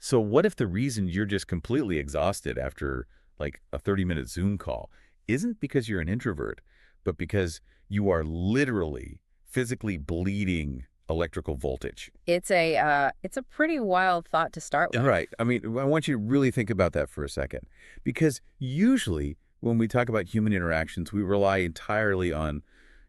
So what if the reason you're just completely exhausted after like a 30-minute Zoom call isn't because you're an introvert, but because you are literally physically bleeding electrical voltage? It's a pretty wild thought to start with. Right. I mean, I want you to really think about that for a second, because usually when we talk about human interactions, we rely entirely on,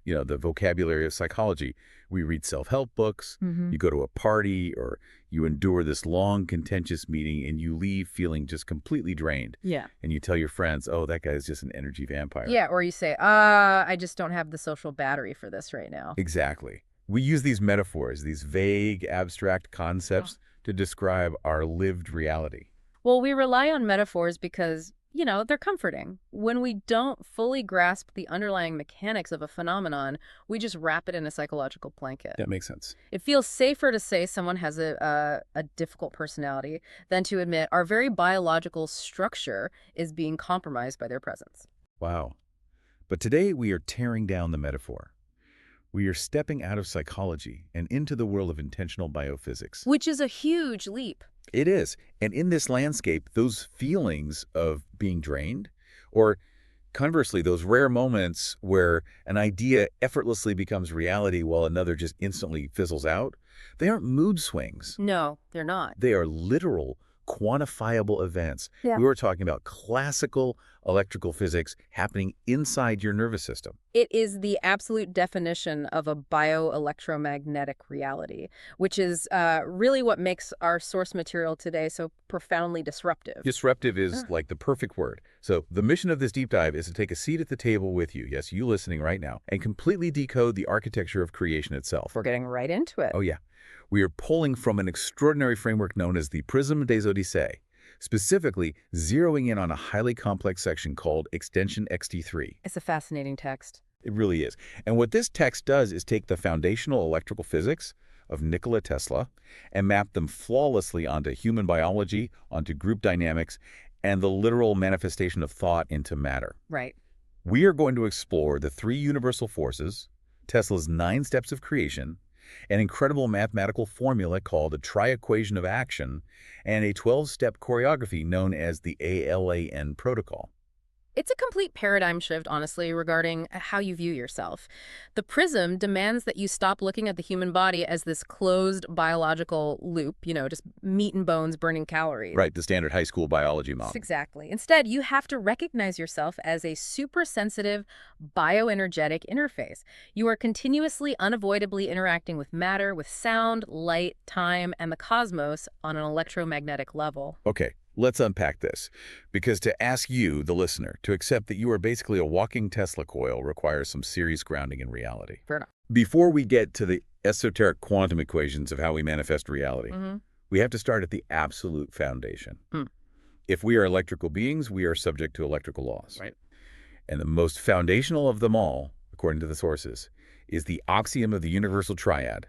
the vocabulary of psychology. We read self-help books, Hmm. you go to a party, or you endure this long, contentious meeting, and you leave feeling just completely drained. Yeah. And you tell your friends, oh, that guy is just an energy vampire. Yeah, or you say, I just don't have the social battery for this right now. Exactly. We use these metaphors, these vague, abstract Yeah. concepts to describe our lived reality. Well, we rely on metaphors because, they're comforting. When we don't fully grasp the underlying mechanics of a phenomenon, we just wrap it in a psychological blanket. That makes sense. It feels safer to say someone has a difficult personality than to admit our very biological structure is being compromised by their presence. Wow. But today we are tearing down the metaphor. We are stepping out of psychology and into the world of intentional biophysics. Which is a huge leap. It is. And in this landscape, those feelings of being drained, or conversely, those rare moments where an idea effortlessly becomes reality while another just instantly fizzles out, they aren't mood swings. No, they're not. They are literal, quantifiable events. Yeah. We were talking about classical electrical physics happening inside your nervous system. It is the absolute definition of a bioelectromagnetic reality, which is really what makes our source material today so profoundly disruptive. Disruptive is Ah. like the perfect word. So the mission of this deep dive is to take a seat at the table with you, yes, you listening right now, and completely decode the architecture of creation itself. We're getting right into it. Oh yeah. We are pulling from an extraordinary framework known as the Prisme des Odyssees, specifically zeroing in on a highly complex section called Extension XT3. It's a fascinating text. It really is. And what this text does is take the foundational electrical physics of Nikola Tesla and map them flawlessly onto human biology, onto group dynamics, and the literal manifestation of thought into matter. Right. We are going to explore the three universal forces, Tesla's 9 steps of creation, an incredible mathematical formula called the tri-equation of action, and a 12-step choreography known as the ALAN protocol. It's a complete paradigm shift, honestly, regarding how you view yourself. The prism demands that you stop looking at the human body as this closed biological loop, just meat and bones burning calories. Right, the standard high school biology model. Exactly. Instead, you have to recognize yourself as a super-sensitive, bioenergetic interface. You are continuously, unavoidably interacting with matter, with sound, light, time, and the cosmos on an electromagnetic level. Okay, let's unpack this. Because to ask you, the listener, to accept that you are basically a walking Tesla coil requires some serious grounding in reality. Fair enough. Before we get to the esoteric quantum equations of how we manifest reality, Hmm. we have to start at the absolute foundation. Hmm. If we are electrical beings, we are subject to electrical laws. Right. And the most foundational of them all, according to the sources, is the axiom of the universal triad,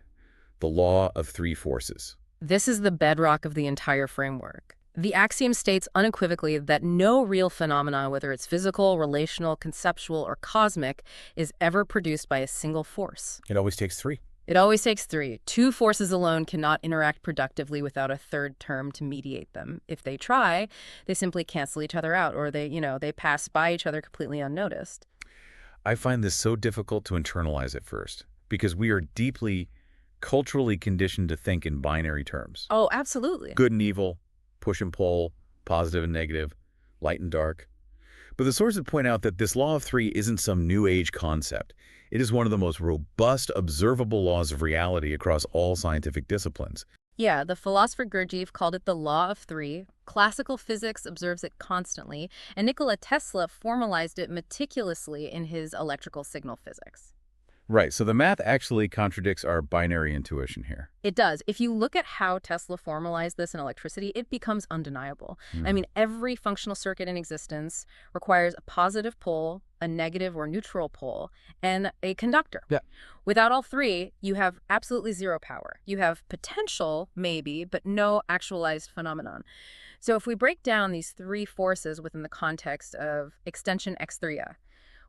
the law of 3 forces. This is the bedrock of the entire framework. The axiom states unequivocally that no real phenomena, whether it's physical, relational, conceptual, or cosmic, is ever produced by a single force. It always takes 3. It always takes 3. 2 forces alone cannot interact productively without a third term to mediate them. If they try, they simply cancel each other out, or they pass by each other completely unnoticed. I find this so difficult to internalize at first, because we are deeply culturally conditioned to think in binary terms. Oh, absolutely. Good and evil, push and pull, positive and negative, light and dark. But the sources point out that this law of 3 isn't some new age concept. It is one of the most robust, observable laws of reality across all scientific disciplines. Yeah, the philosopher Gurdjieff called it the law of 3. Classical physics observes it constantly, and Nikola Tesla formalized it meticulously in his electrical signal physics. Right, so the math actually contradicts our binary intuition here. It does. If you look at how Tesla formalized this in electricity, it becomes undeniable. I mean, every functional circuit in existence requires a positive pole, a negative or neutral pole, and a conductor. Yeah. Without all 3, you have absolutely zero power. You have potential, maybe, but no actualized phenomenon. So if we break down these 3 forces within the context of extension X3,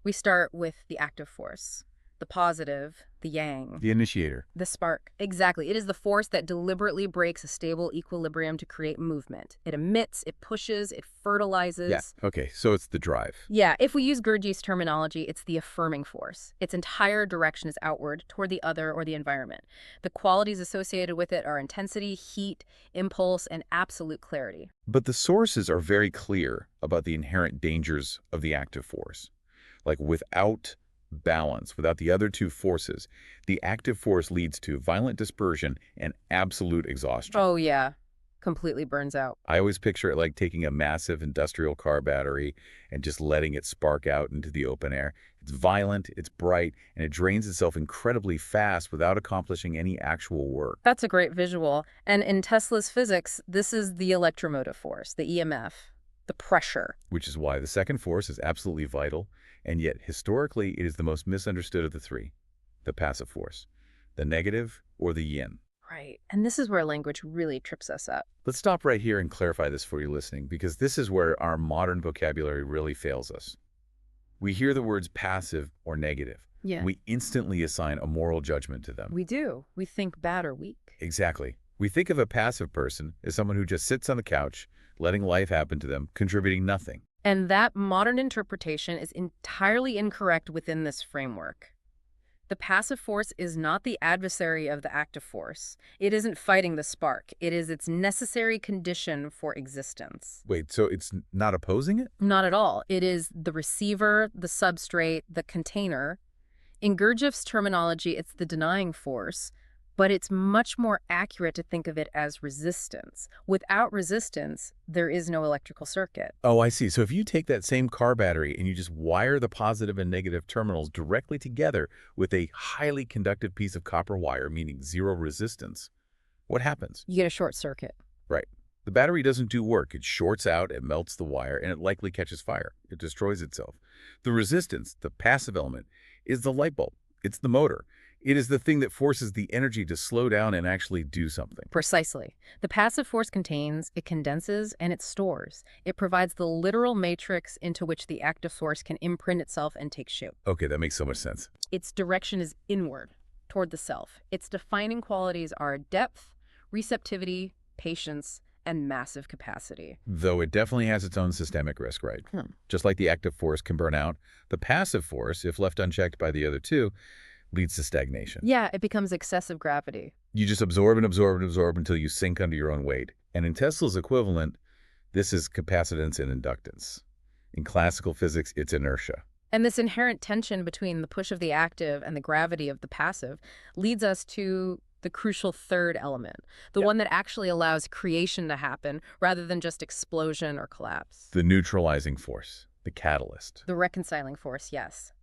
we start with the active force. The positive, the yang. The initiator. The spark. Exactly. It is the force that deliberately breaks a stable equilibrium to create movement. It emits, it pushes, it fertilizes. Yeah. Okay, so it's the drive. Yeah, if we use Gurdjieff's terminology, it's the affirming force. Its entire direction is outward, toward the other or the environment. The qualities associated with it are intensity, heat, impulse, and absolute clarity. But the sources are very clear about the inherent dangers of the active force. Like without balance, without the other two forces, the active force leads to violent dispersion and absolute exhaustion. Oh, yeah. Completely burns out. I always picture it like taking a massive industrial car battery and just letting it spark out into the open air. It's violent, it's bright, and it drains itself incredibly fast without accomplishing any actual work. That's a great visual. And in Tesla's physics, this is the electromotive force, the EMF, the pressure. Which is why the second force is absolutely vital, and yet historically it is the most misunderstood of the three, the passive force, the negative or the yin. Right. And this is where language really trips us up. Let's stop right here and clarify this for you listening, because this is where our modern vocabulary really fails us. We hear the words passive or negative. Yeah. We instantly assign a moral judgment to them. We do. We think bad or weak. Exactly. We think of a passive person as someone who just sits on the couch, letting life happen to them, contributing nothing. And that modern interpretation is entirely incorrect within this framework. The passive force is not the adversary of the active force. It isn't fighting the spark. It is its necessary condition for existence. Wait, so it's not opposing it? Not at all. It is the receiver, the substrate, the container. In Gurdjieff's terminology, it's the denying force, but it's much more accurate to think of it as resistance. Without resistance, there is no electrical circuit. Oh, I see. So if you take that same car battery and you just wire the positive and negative terminals directly together with a highly conductive piece of copper wire, meaning zero resistance, what happens? You get a short circuit. Right. The battery doesn't do work. It shorts out, it melts the wire, and it likely catches fire. It destroys itself. The resistance, the passive element, is the light bulb. It's the motor. It is the thing that forces the energy to slow down and actually do something. Precisely. The passive force contains, it condenses, and it stores. It provides the literal matrix into which the active force can imprint itself and take shape. Okay, that makes so much sense. Its direction is inward, toward the self. Its defining qualities are depth, receptivity, patience, and massive capacity. Though it definitely has its own systemic risk, right? Just like the active force can burn out, the passive force, if left unchecked by the other two, leads to stagnation. Yeah, it becomes excessive gravity. You just absorb and absorb and absorb until you sink under your own weight. And in Tesla's equivalent, this is capacitance and inductance. In classical physics, it's inertia. And this inherent tension between the push of the active and the gravity of the passive leads us to the crucial third element, the one that actually allows creation to happen rather than just explosion or collapse. The neutralizing force, the catalyst. The reconciling force, yes.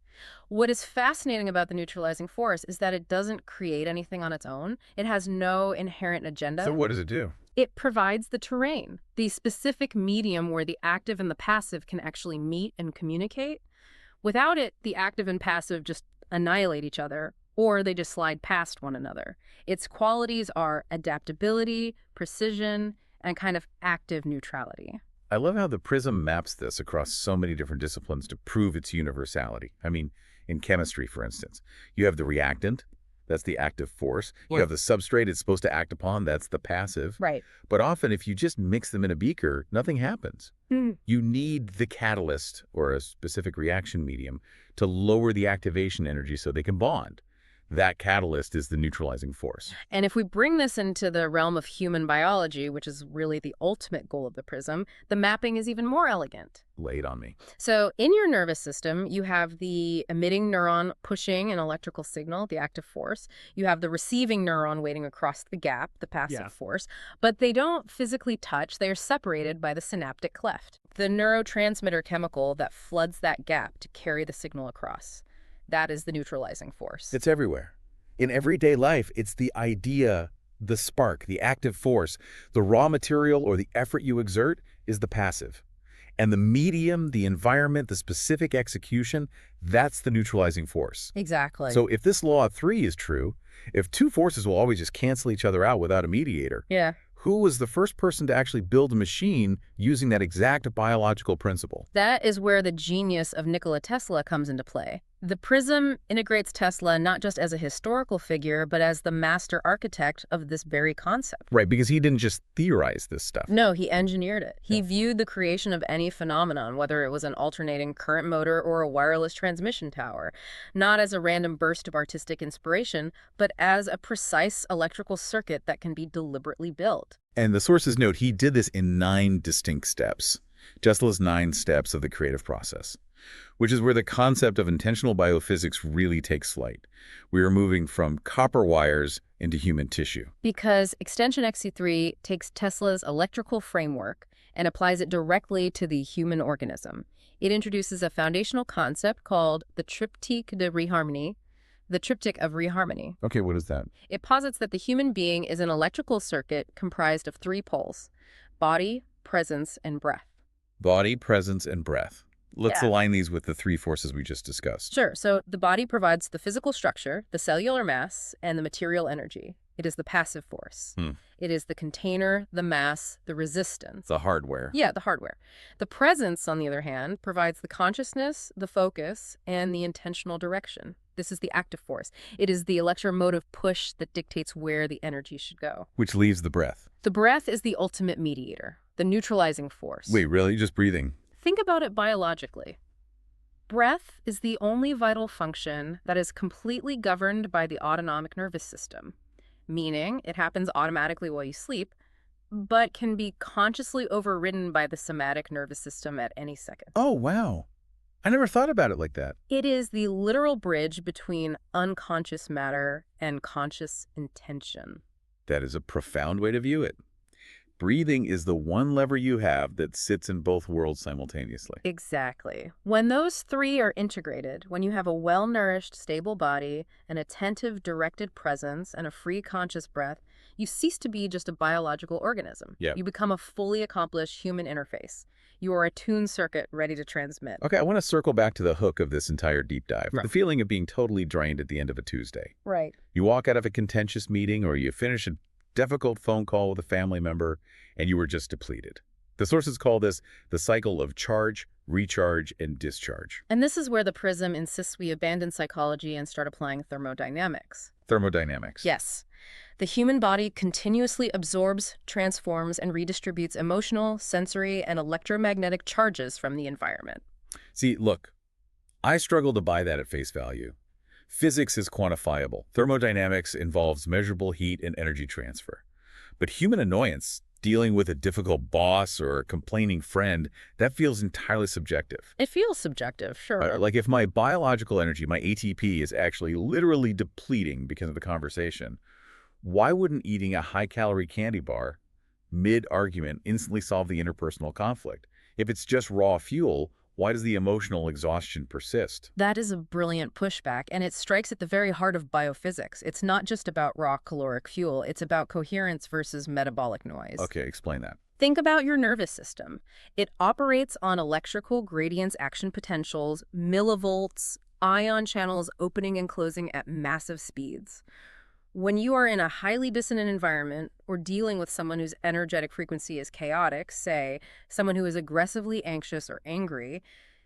What is fascinating about the neutralizing force is that it doesn't create anything on its own. It has no inherent agenda. So what does it do? It provides the terrain, the specific medium where the active and the passive can actually meet and communicate. Without it, the active and passive just annihilate each other, or they just slide past one another. Its qualities are adaptability, precision, and kind of active neutrality. I love how the prism maps this across so many different disciplines to prove its universality. I mean, in chemistry, for instance, you have the reactant, that's the active force. You have the substrate it's supposed to act upon, that's the passive. Right. But often, if you just mix them in a beaker, nothing happens. You need the catalyst, or a specific reaction medium, to lower the activation energy so they can bond. That catalyst is the neutralizing force. And if we bring this into the realm of human biology, which is really the ultimate goal of the prism, the mapping is even more elegant. Lay it on me. So in your nervous system, you have the emitting neuron pushing an electrical signal, the active force. You have the receiving neuron waiting across the gap, the passive force. But they don't physically touch. They are separated by the synaptic cleft, the neurotransmitter chemical that floods that gap to carry the signal across. That is the neutralizing force. It's everywhere. In everyday life, it's the idea, the spark, the active force. The raw material or the effort you exert is the passive. And the medium, the environment, the specific execution, that's the neutralizing force. Exactly. So if this law of three is true, if two forces will always just cancel each other out without a mediator, who was the first person to actually build a machine using that exact biological principle? That is where the genius of Nikola Tesla comes into play. The prism integrates Tesla not just as a historical figure, but as the master architect of this very concept. Right, because he didn't just theorize this stuff. No, he engineered it. He Yeah. viewed the creation of any phenomenon, whether it was an alternating current motor or a wireless transmission tower, not as a random burst of artistic inspiration, but as a precise electrical circuit that can be deliberately built. And the sources note he did this in 9 distinct steps. Tesla's 9 steps of the creative process, which is where the concept of intentional biophysics really takes flight. We are moving from copper wires into human tissue. Because Extension XC3 takes Tesla's electrical framework and applies it directly to the human organism. It introduces a foundational concept called the triptyque de reharmonie, the triptych of reharmony. Okay, what is that? It posits that the human being is an electrical circuit comprised of 3 poles: body, presence, and breath. Body, presence, and breath. Let's Yeah. align these with the 3 forces we just discussed. Sure, so the body provides the physical structure, the cellular mass, and the material energy. It is the passive force. It is the container, the mass, the resistance. The hardware. Yeah, the hardware. The presence, on the other hand, provides the consciousness, the focus, and the intentional direction. This is the active force. It is the electromotive push that dictates where the energy should go. Which leaves the breath. The breath is the ultimate mediator, the neutralizing force. Wait, really? Just breathing? Think about it biologically. Breath is the only vital function that is completely governed by the autonomic nervous system, meaning it happens automatically while you sleep, but can be consciously overridden by the somatic nervous system at any second. Oh, wow. I never thought about it like that. It is the literal bridge between unconscious matter and conscious intention. That is a profound way to view it. Breathing is the one lever you have that sits in both worlds simultaneously. Exactly. When those 3 are integrated, when you have a well-nourished, stable body, an attentive, directed presence, and a free, conscious breath, you cease to be just a biological organism. Yeah. You become a fully accomplished human interface. You are a tuned circuit ready to transmit. Okay, I want to circle back to the hook of this entire deep dive. Right. The feeling of being totally drained at the end of a Tuesday. Right. You walk out of a contentious meeting or you finish a difficult phone call with a family member and you were just depleted. The sources call this the cycle of charge, recharge, and discharge. And this is where the prism insists we abandon psychology and start applying thermodynamics. Thermodynamics. Yes. The human body continuously absorbs, transforms, and redistributes emotional, sensory, and electromagnetic charges from the environment. See, look, I struggle to buy that at face value. Physics is quantifiable. Thermodynamics involves measurable heat and energy transfer. But human annoyance, dealing with a difficult boss or a complaining friend, that feels entirely subjective. It feels subjective, sure. Like if my biological energy, my ATP, is actually literally depleting because of the conversation, why wouldn't eating a high-calorie candy bar mid-argument instantly solve the interpersonal conflict? If it's just raw fuel, why does the emotional exhaustion persist? That is a brilliant pushback, and it strikes at the very heart of biophysics. It's not just about raw caloric fuel. It's about coherence versus metabolic noise. Okay, explain that. Think about your nervous system. It operates on electrical gradients, action potentials, millivolts, ion channels opening and closing at massive speeds. When you are in a highly dissonant environment or dealing with someone whose energetic frequency is chaotic, say, someone who is aggressively anxious or angry,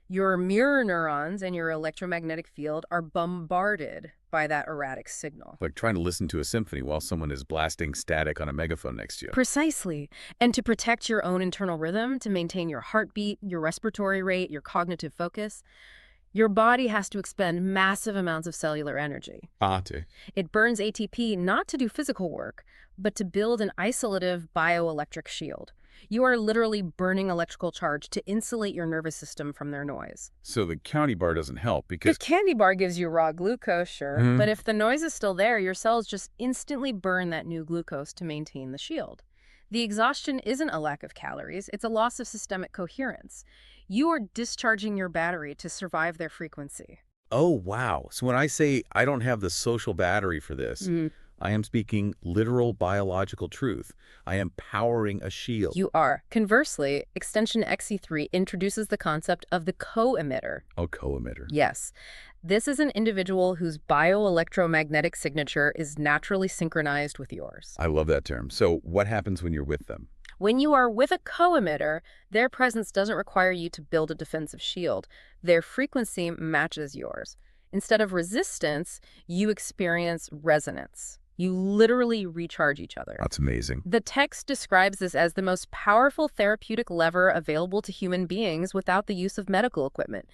your mirror neurons and your electromagnetic field are bombarded by that erratic signal. Like trying to listen to a symphony while someone is blasting static on a megaphone next to you. Precisely. And to protect your own internal rhythm, to maintain your heartbeat, your respiratory rate, your cognitive focus, your body has to expend massive amounts of cellular energy. It burns ATP not to do physical work, but to build an isolative bioelectric shield. You are literally burning electrical charge to insulate your nervous system from their noise. So the county bar doesn't help The because... candy bar gives you raw glucose, sure, but if the noise is still there, your cells just instantly burn that new glucose to maintain the shield. The exhaustion isn't a lack of calories, it's a loss of systemic coherence. You are discharging your battery to survive their frequency. Oh, wow. So when I say I don't have the social battery for this, I am speaking literal biological truth. I am powering a shield. You are. Conversely, Extension XC3 introduces the concept of the co-emitter. Oh, co-emitter. Yes. This is an individual whose bioelectromagnetic signature is naturally synchronized with yours. I love that term. So what happens when you're with them? When you are with a co-emitter, their presence doesn't require you to build a defensive shield. Their frequency matches yours. Instead of resistance, you experience resonance. You literally recharge each other. That's amazing. The text describes this as the most powerful therapeutic lever available to human beings without the use of medical equipment.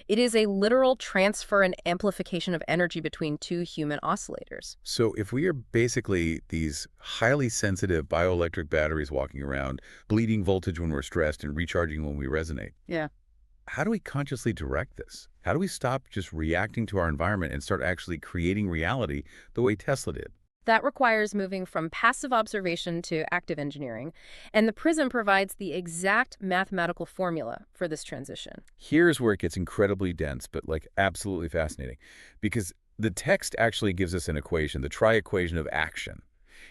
It is a literal transfer and amplification of energy between two human oscillators. So if we are basically these highly sensitive bioelectric batteries walking around, bleeding voltage when we're stressed and recharging when we resonate, Yeah. how do we consciously direct this? How do we stop just reacting to our environment and start actually creating reality the way Tesla did? That requires moving from passive observation to active engineering, and the PRISM provides the exact mathematical formula for this transition. Here's where it gets incredibly dense, but like absolutely fascinating, because the text actually gives us an equation, the tri-equation of action.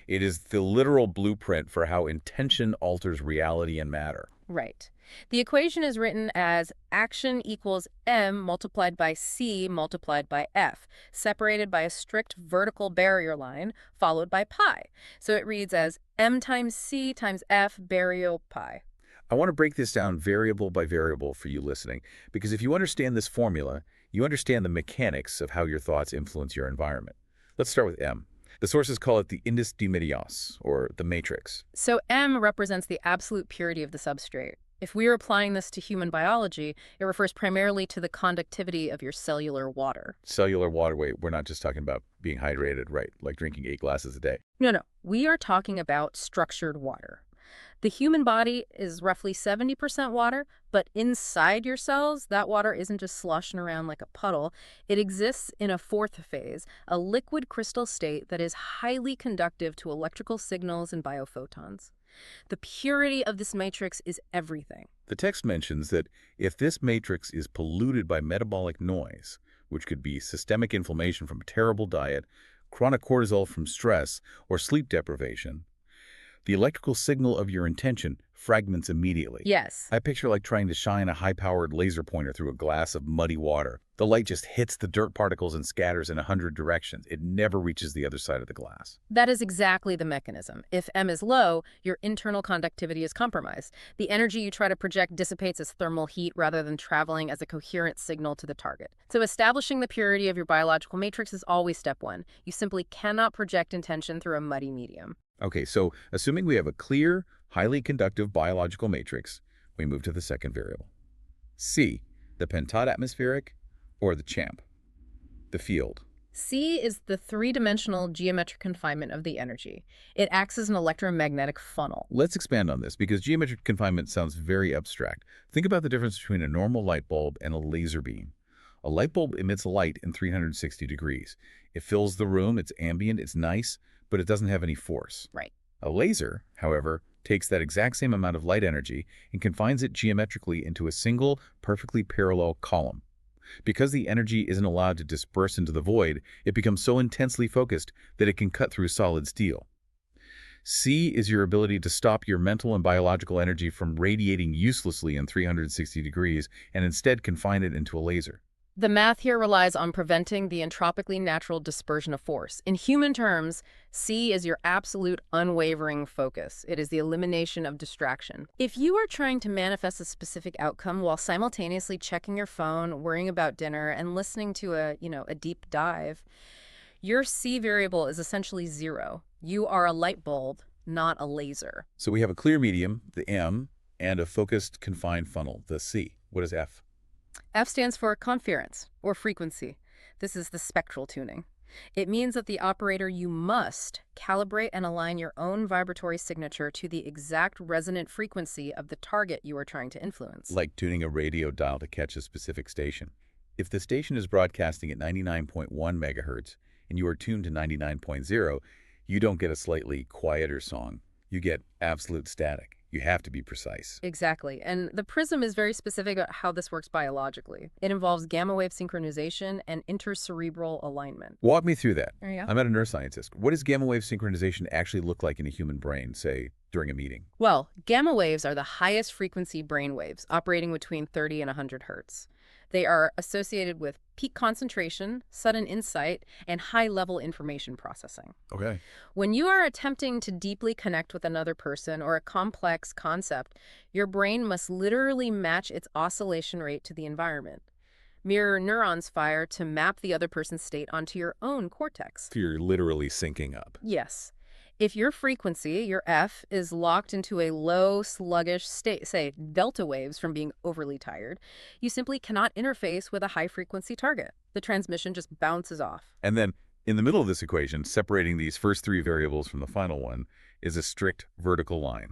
It is the literal blueprint for how intention alters reality and matter. Right. The equation is written as action equals m multiplied by c multiplied by f, separated by a strict vertical barrier line, followed by pi. So it reads as m times c times f barrier pi. I want to break this down variable by variable for you listening, because if you understand this formula, you understand the mechanics of how your thoughts influence your environment. Let's start with M. The sources call it the indus de medias, or the matrix. So m represents the absolute purity of the substrate. If we are applying this to human biology, it refers primarily to the conductivity of your cellular water. Cellular waterway, we're not just talking about being hydrated, right, like drinking 8 glasses a day. No. We are talking about structured water. The human body is roughly 70% water, but inside your cells, that water isn't just sloshing around like a puddle. It exists in a fourth phase, a liquid crystal state that is highly conductive to electrical signals and biophotons. The purity of this matrix is everything. The text mentions that if this matrix is polluted by metabolic noise, which could be systemic inflammation from a terrible diet, chronic cortisol from stress, or sleep deprivation, the electrical signal of your intention fragments immediately. Yes. I picture like trying to shine a high-powered laser pointer through a glass of muddy water. The light just hits the dirt particles and scatters in 100 directions. It never reaches the other side of the glass. That is exactly the mechanism. If M is low, your internal conductivity is compromised. The energy you try to project dissipates as thermal heat rather than traveling as a coherent signal to the target. So establishing the purity of your biological matrix is always step one. You simply cannot project intention through a muddy medium. Okay, so assuming we have a clear, highly conductive biological matrix, we move to the second variable. C, the pentad atmospheric, or the CHAMP, the field. C is the three-dimensional geometric confinement of the energy. It acts as an electromagnetic funnel. Let's expand on this because geometric confinement sounds very abstract. Think about the difference between a normal light bulb and a laser beam. A light bulb emits light in 360 degrees. It fills the room, it's ambient, it's nice, but it doesn't have any force. Right. A laser, however, takes that exact same amount of light energy and confines it geometrically into a single, perfectly parallel column. Because the energy isn't allowed to disperse into the void, it becomes so intensely focused that it can cut through solid steel. C is your ability to stop your mental and biological energy from radiating uselessly in 360 degrees and instead confine it into a laser. The math here relies on preventing the entropically natural dispersion of force. In human terms, C is your absolute unwavering focus. It is the elimination of distraction. If you are trying to manifest a specific outcome while simultaneously checking your phone, worrying about dinner, and listening to a deep dive, your C variable is essentially 0. You are a light bulb, not a laser. So we have a clear medium, the M, and a focused confined funnel, the C. What is F? F stands for conference, or frequency. This is the spectral tuning. It means that the operator, you must calibrate and align your own vibratory signature to the exact resonant frequency of the target you are trying to influence. Like tuning a radio dial to catch a specific station. If the station is broadcasting at 99.1 megahertz and you are tuned to 99.0, you don't get a slightly quieter song. You get absolute static. You have to be precise. Exactly. And the PRISM is very specific about how this works biologically. It involves gamma wave synchronization and intercerebral alignment. Walk me through that. There you go. I'm not a neuroscientist. What does gamma wave synchronization actually look like in a human brain, say, during a meeting? Well, gamma waves are the highest frequency brain waves, operating between 30 and 100 hertz. They are associated with peak concentration, sudden insight, and high-level information processing. Okay. When you are attempting to deeply connect with another person or a complex concept, your brain must literally match its oscillation rate to the environment. Mirror neurons fire to map the other person's state onto your own cortex. So you're literally syncing up. Yes. If your frequency, your F, is locked into a low, sluggish state, say delta waves from being overly tired, you simply cannot interface with a high-frequency target. The transmission just bounces off. And then, in the middle of this equation, separating these first three variables from the final one, is a strict vertical line,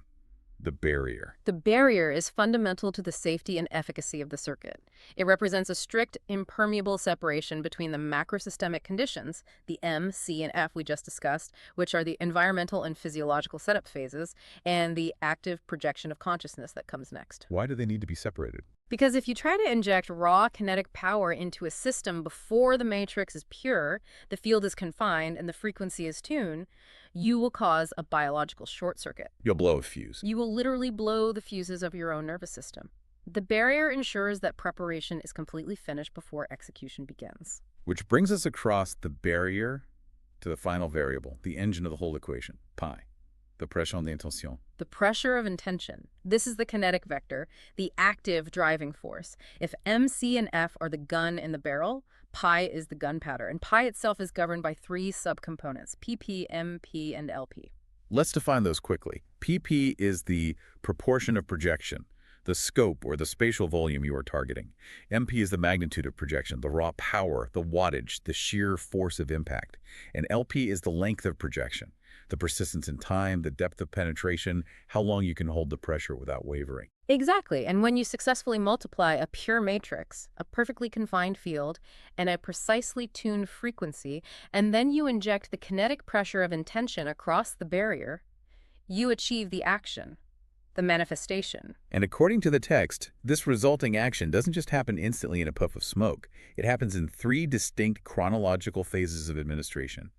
the barrier. The barrier is fundamental to the safety and efficacy of the circuit. It represents a strict, impermeable separation between the macrosystemic conditions, the M, C, and F we just discussed, which are the environmental and physiological setup phases, and the active projection of consciousness that comes next. Why do they need to be separated? Because if you try to inject raw kinetic power into a system before the matrix is pure, the field is confined, and the frequency is tuned, you will cause a biological short circuit. You'll blow a fuse. You will literally blow the fuses of your own nervous system. The barrier ensures that preparation is completely finished before execution begins. Which brings us across the barrier to the final variable, the engine of the whole equation, pi, the pression d'intention. The pressure of intention. This is the kinetic vector, the active driving force. If M, C, and F are the gun in the barrel, pi is the gunpowder, and pi itself is governed by three subcomponents, PP, MP, and LP. Let's define those quickly. PP is the proportion of projection, the scope or the spatial volume you are targeting. MP is the magnitude of projection, the raw power, the wattage, the sheer force of impact. And LP is the length of projection, the persistence in time, the depth of penetration, how long you can hold the pressure without wavering. Exactly, and when you successfully multiply a pure matrix, a perfectly confined field, and a precisely tuned frequency, and then you inject the kinetic pressure of intention across the barrier, you achieve the action, the manifestation. And according to the text, this resulting action doesn't just happen instantly in a puff of smoke. It happens in three distinct chronological phases of administration: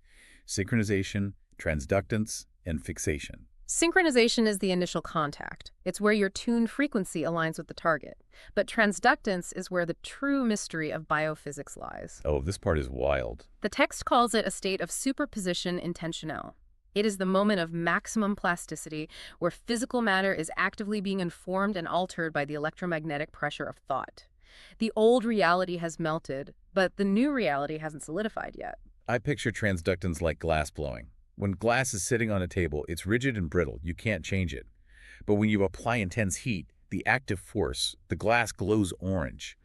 synchronization, transductance, and fixation. Synchronization is the initial contact. It's where your tuned frequency aligns with the target. But transductance is where the true mystery of biophysics lies. Oh, this part is wild. The text calls it a state of superposition intentionnel. It is the moment of maximum plasticity where physical matter is actively being informed and altered by the electromagnetic pressure of thought. The old reality has melted, but the new reality hasn't solidified yet. I picture transductance like glass blowing. When glass is sitting on a table, it's rigid and brittle. You can't change it. But when you apply intense heat, the active force, the glass glows orange.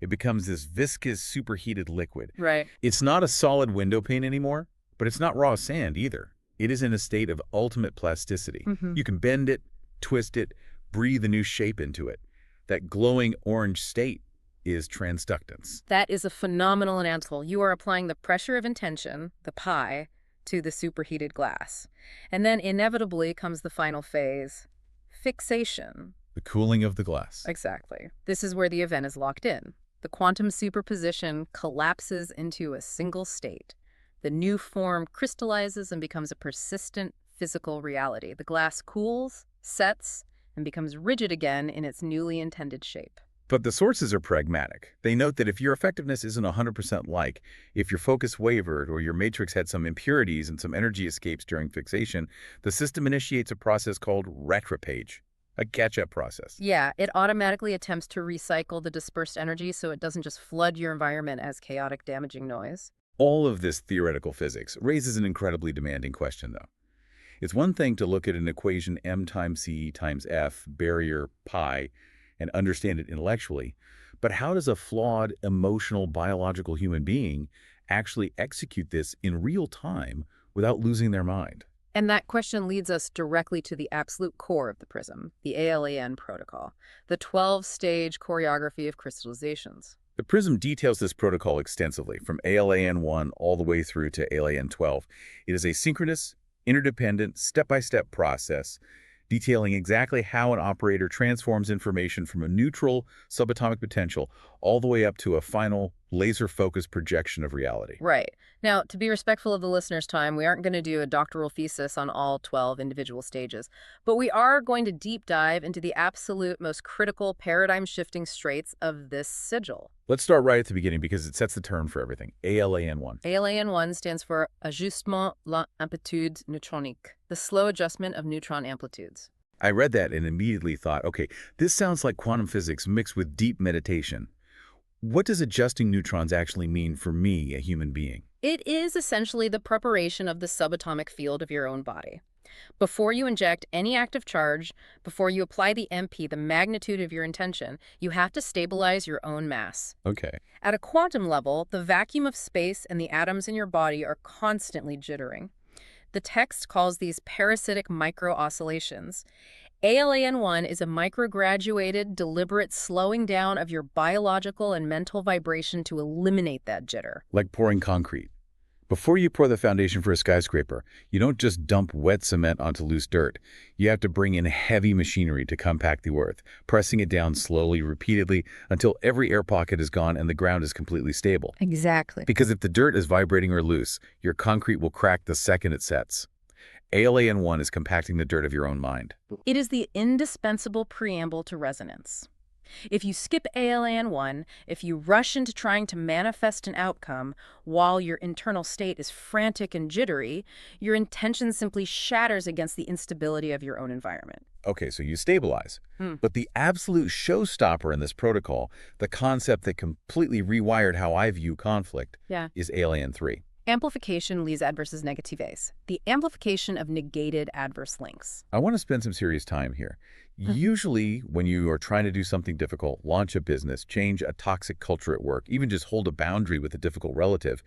It becomes this viscous, superheated liquid. Right. It's not a solid window pane anymore, but it's not raw sand either. It is in a state of ultimate plasticity. You can bend it, twist it, breathe a new shape into it. That glowing orange state is transductance. That is a phenomenal anatomy. You are applying the pressure of intention, the pi, to the superheated glass. And then inevitably comes the final phase, fixation. The cooling of the glass. Exactly. This is where the event is locked in. The quantum superposition collapses into a single state. The new form crystallizes and becomes a persistent physical reality. The glass cools, sets, and becomes rigid again in its newly intended shape. But the sources are pragmatic. They note that if your effectiveness isn't 100% like, if your focus wavered or your matrix had some impurities and some energy escapes during fixation, the system initiates a process called retropage, a catch-up process. Yeah, it automatically attempts to recycle the dispersed energy so it doesn't just flood your environment as chaotic, damaging noise. All of this theoretical physics raises an incredibly demanding question, though. It's one thing to look at an equation M times C times F, barrier, pi, and understand it intellectually, but how does a flawed, emotional, biological human being actually execute this in real time without losing their mind? And that question leads us directly to the absolute core of the PRISM, the ALAN protocol, the 12-stage choreography of crystallizations. The PRISM details this protocol extensively, from ALAN1 all the way through to ALAN12. It is a synchronous, interdependent, step-by-step process detailing exactly how an operator transforms information from a neutral subatomic potential all the way up to a final laser-focused projection of reality. Right. Now, to be respectful of the listener's time, we aren't going to do a doctoral thesis on all 12 individual stages, but we are going to deep dive into the absolute most critical paradigm-shifting straits of this sigil. Let's start right at the beginning because it sets the tone for everything. ALAN1. ALAN1 stands for Ajustement l'amplitude neutronique, the slow adjustment of neutron amplitudes. I read that and immediately thought, okay, this sounds like quantum physics mixed with deep meditation. What does adjusting neutrons actually mean for me, a human being? It is essentially the preparation of the subatomic field of your own body. Before you inject any active charge, before you apply the MP, the magnitude of your intention, you have to stabilize your own mass. Okay. At a quantum level, the vacuum of space and the atoms in your body are constantly jittering. The text calls these parasitic micro-oscillations. ALAN1 is a micrograduated, deliberate slowing down of your biological and mental vibration to eliminate that jitter. Like pouring concrete. Before you pour the foundation for a skyscraper, you don't just dump wet cement onto loose dirt. You have to bring in heavy machinery to compact the earth, pressing it down slowly, repeatedly, until every air pocket is gone and the ground is completely stable. Exactly. Because if the dirt is vibrating or loose, your concrete will crack the second it sets. ALAN1 is compacting the dirt of your own mind. It is the indispensable preamble to resonance. If you skip ALAN1, if you rush into trying to manifest an outcome while your internal state is frantic and jittery, your intention simply shatters against the instability of your own environment. Okay, so you stabilize. But the absolute showstopper in this protocol, the concept that completely rewired how I view conflict, is ALAN3. Amplification leads adversus negatives, the amplification of negated adverse links. I want to spend some serious time here. Usually, when you are trying to do something difficult, launch a business, change a toxic culture at work, even just hold a boundary with a difficult relative,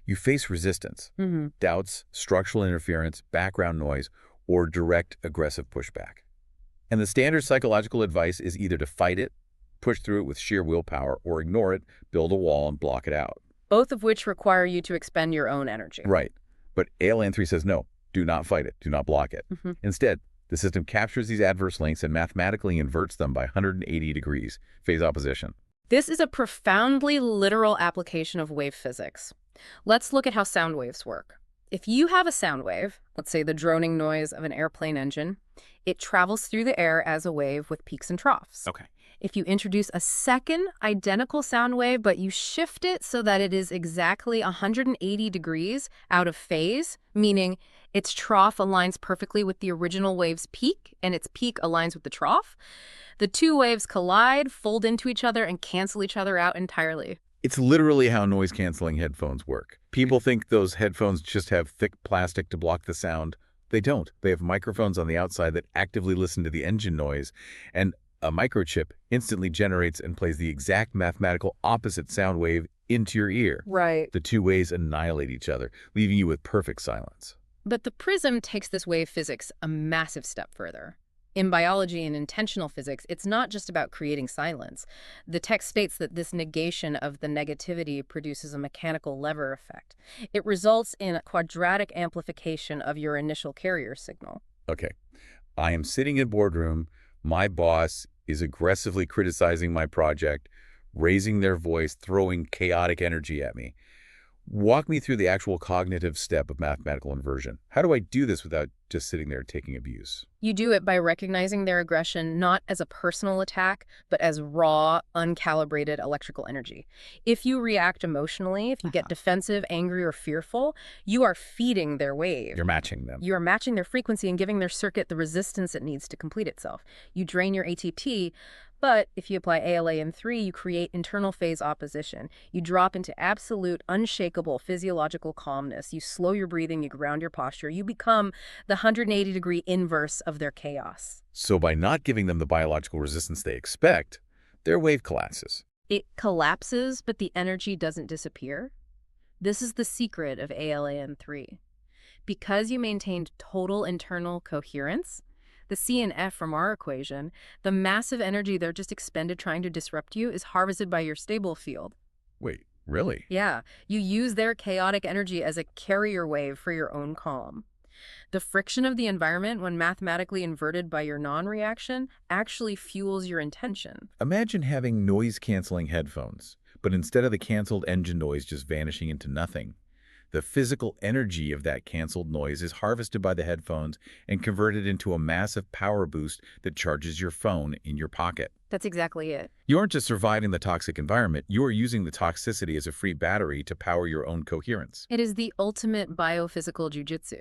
you face resistance, doubts, structural interference, background noise, or direct aggressive pushback. And the standard psychological advice is either to fight it, push through it with sheer willpower, or ignore it, build a wall, and block it out. Both of which require you to expend your own energy. Right. But ALAN3 says no, do not fight it, do not block it. Instead, the system captures these adverse links and mathematically inverts them by 180 degrees, phase opposition. This is a profoundly literal application of wave physics. Let's look at how sound waves work. If you have a sound wave, let's say the droning noise of an airplane engine, it travels through the air as a wave with peaks and troughs. Okay. If you introduce a second identical sound wave, but you shift it so that it is exactly 180 degrees out of phase, meaning its trough aligns perfectly with the original wave's peak and its peak aligns with the trough, the two waves collide, fold into each other, and cancel each other out entirely. It's literally how noise-canceling headphones work. People think those headphones just have thick plastic to block the sound. They don't. They have microphones on the outside that actively listen to the engine noise, and a microchip instantly generates and plays the exact mathematical opposite sound wave into your ear. Right. The two waves annihilate each other, leaving you with perfect silence. But the prism takes this wave physics a massive step further. In biology and intentional physics, it's not just about creating silence. The text states that this negation of the negativity produces a mechanical lever effect. It results in a quadratic amplification of your initial carrier signal. Okay, I am sitting in a boardroom. My boss is aggressively criticizing my project, raising their voice, throwing chaotic energy at me. Walk me through the actual cognitive step of mathematical inversion. How do I do this without just sitting there taking abuse? You do it by recognizing their aggression not as a personal attack, but as raw, uncalibrated electrical energy. If you react emotionally, if you get defensive, angry, or fearful, you are feeding their wave. You're matching them. You are matching their frequency and giving their circuit the resistance it needs to complete itself. You drain your ATP, but if you apply ALAN3, you create internal phase opposition. You drop into absolute, unshakable physiological calmness. You slow your breathing, you ground your posture. You become the 180-degree inverse of their chaos. So by not giving them the biological resistance they expect, their wave collapses. It collapses, but the energy doesn't disappear. This is the secret of ALAN3. Because you maintained total internal coherence, the C and F from our equation, the massive energy they're just expended trying to disrupt you is harvested by your stable field. Wait, really? Yeah, you use their chaotic energy as a carrier wave for your own calm. The friction of the environment, when mathematically inverted by your non-reaction, actually fuels your intention. Imagine having noise-canceling headphones, but instead of the canceled engine noise just vanishing into nothing, the physical energy of that canceled noise is harvested by the headphones and converted into a massive power boost that charges your phone in your pocket. That's exactly it. You aren't just surviving the toxic environment, you are using the toxicity as a free battery to power your own coherence. It is the ultimate biophysical jujitsu.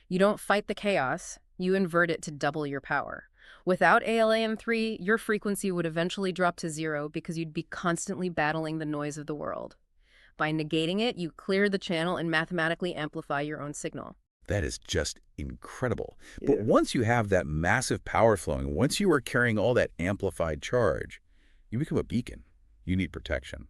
You don't fight the chaos, you invert it to double your power. Without ALAN3, your frequency would eventually drop to zero because you'd be constantly battling the noise of the world. By negating it, you clear the channel and mathematically amplify your own signal. That is just incredible. But once you have that massive power flowing, once you are carrying all that amplified charge, you become a beacon. You need protection.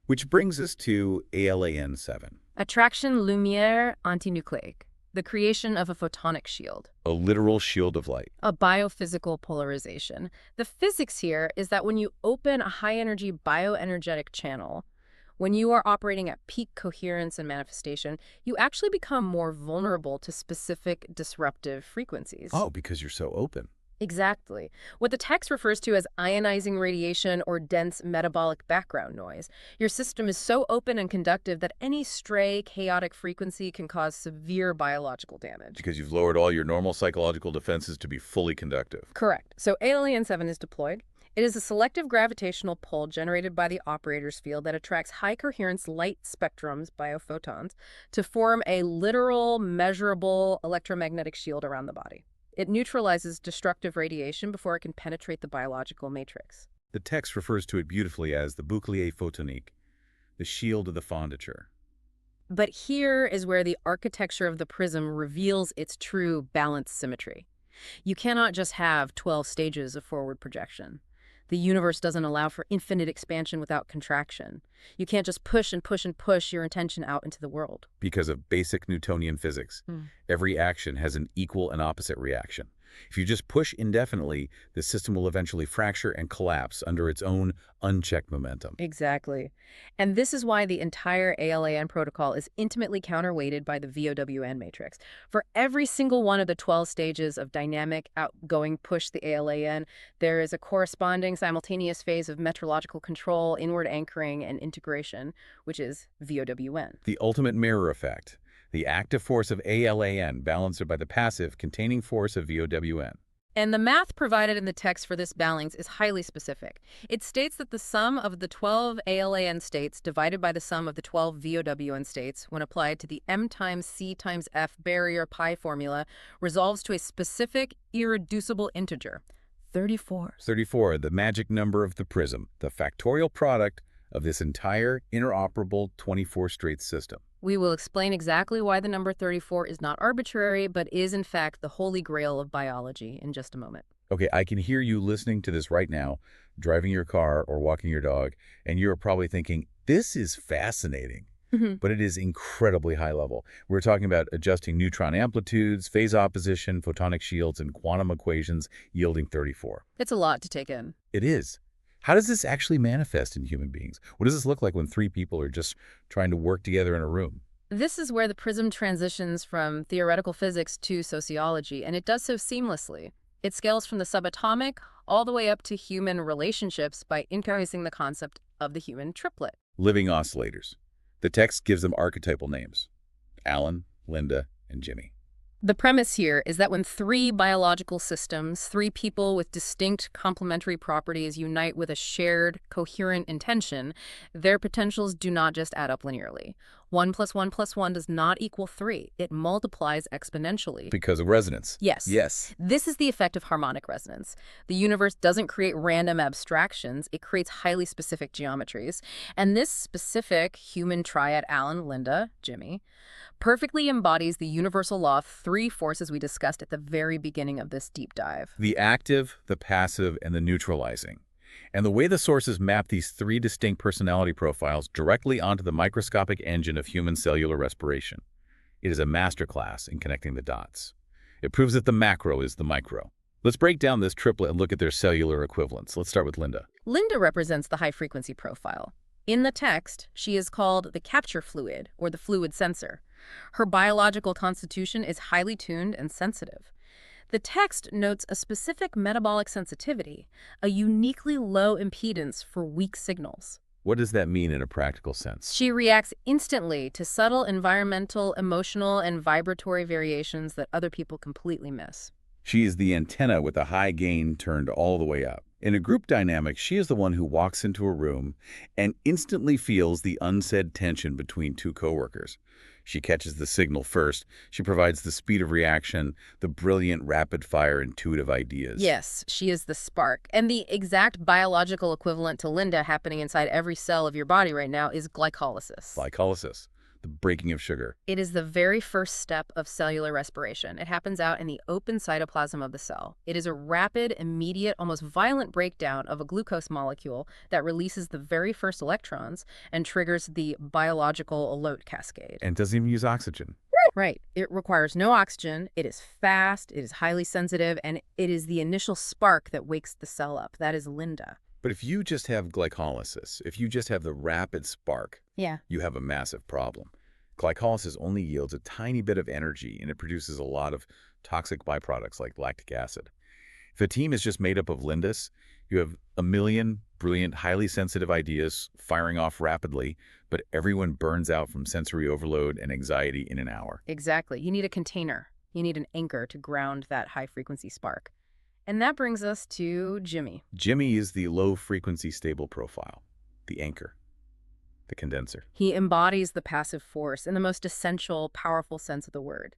Which brings us to ALAN7. Attraction Lumière Antinucleique, the creation of a photonic shield. A literal shield of light. A biophysical polarization. The physics here is that when you open a high-energy bioenergetic channel, when you are operating at peak coherence and manifestation, you actually become more vulnerable to specific disruptive frequencies. Oh, because you're so open. Exactly. What the text refers to as ionizing radiation or dense metabolic background noise. Your system is so open and conductive that any stray, chaotic frequency can cause severe biological damage. Because you've lowered all your normal psychological defenses to be fully conductive. Correct. So ALAN7 is deployed. It is a selective gravitational pull generated by the operator's field that attracts high-coherence light spectrums, biophotons, to form a literal, measurable electromagnetic shield around the body. It neutralizes destructive radiation before it can penetrate the biological matrix. The text refers to it beautifully as the bouclier photonique, the shield of the fondature. But here is where the architecture of the prism reveals its true balanced symmetry. You cannot just have 12 stages of forward projection. The universe doesn't allow for infinite expansion without contraction. You can't just push and push and push your intention out into the world. Because of basic Newtonian physics, every action has an equal and opposite reaction. If you just push indefinitely, the system will eventually fracture and collapse under its own unchecked momentum. Exactly. And this is why the entire ALAN protocol is intimately counterweighted by the VOWN matrix. For every single one of the 12 stages of dynamic outgoing push the ALAN, there is a corresponding simultaneous phase of metrological control, inward anchoring, and integration, which is VOWN. The ultimate mirror effect. The active force of ALAN balanced by the passive containing force of VOWN. And the math provided in the text for this balance is highly specific. It states that the sum of the 12 ALAN states divided by the sum of the 12 VOWN states, when applied to the M times C times F barrier pi formula, resolves to a specific irreducible integer, 34. 34, the magic number of the prism, the factorial product of this entire interoperable 24-straight system. We will explain exactly why the number 34 is not arbitrary, but is in fact the holy grail of biology in just a moment. Okay, I can hear you listening to this right now, driving your car or walking your dog, and you're probably thinking, this is fascinating, but it is incredibly high level. We're talking about adjusting neutron amplitudes, phase opposition, photonic shields, and quantum equations yielding 34. It's a lot to take in. It is. How does this actually manifest in human beings? What does this look like when three people are just trying to work together in a room? This is where the prism transitions from theoretical physics to sociology, and it does so seamlessly. It scales from the subatomic all the way up to human relationships by introducing the concept of the human triplet. Living oscillators. The text gives them archetypal names: Alan, Linda, and Jimmy. The premise here is that when three biological systems, three people with distinct complementary properties unite with a shared, coherent intention, their potentials do not just add up linearly. 1 + 1 + 1 does not equal 3. It multiplies exponentially. Because of resonance. Yes. Yes. This is the effect of harmonic resonance. The universe doesn't create random abstractions. It creates highly specific geometries. And this specific human triad, Alan, Linda, Jimmy, perfectly embodies the universal law of three forces we discussed at the very beginning of this deep dive. The active, the passive, and the neutralizing. And the way the sources map these three distinct personality profiles directly onto the microscopic engine of human cellular respiration. It is a masterclass in connecting the dots. It proves that the macro is the micro. Let's break down this triplet and look at their cellular equivalents. Let's start with Linda. Linda represents the high-frequency profile. In the text, she is called the capture fluid, or the fluid sensor. Her biological constitution is highly tuned and sensitive. The text notes a specific metabolic sensitivity, a uniquely low impedance for weak signals. What does that mean in a practical sense? She reacts instantly to subtle environmental, emotional, and vibratory variations that other people completely miss. She is the antenna with a high gain turned all the way up. In a group dynamic, she is the one who walks into a room and instantly feels the unsaid tension between two coworkers. She catches the signal first. She provides the speed of reaction, the brilliant, rapid-fire, intuitive ideas. Yes, she is the spark. And the exact biological equivalent to Linda happening inside every cell of your body right now is glycolysis. Glycolysis, the breaking of sugar. It is the very first step of cellular respiration. It happens out in the open cytoplasm of the cell. It is a rapid, immediate, almost violent breakdown of a glucose molecule that releases the very first electrons and triggers the biological alert cascade. And doesn't even use oxygen. Right. It requires no oxygen, it is fast, it is highly sensitive, and it is the initial spark that wakes the cell up. That is Linda. But if you just have glycolysis, if you just have the rapid spark, Yeah. you have a massive problem. Glycolysis only yields a tiny bit of energy, and it produces a lot of toxic byproducts like lactic acid. If a team is just made up of Lindas, you have a million brilliant, highly sensitive ideas firing off rapidly, but everyone burns out from sensory overload and anxiety in an hour. Exactly. You need a container. You need an anchor to ground that high-frequency spark. And that brings us to Jimmy. Jimmy is the low-frequency stable profile, the anchor, the condenser. He embodies the passive force in the most essential, powerful sense of the word.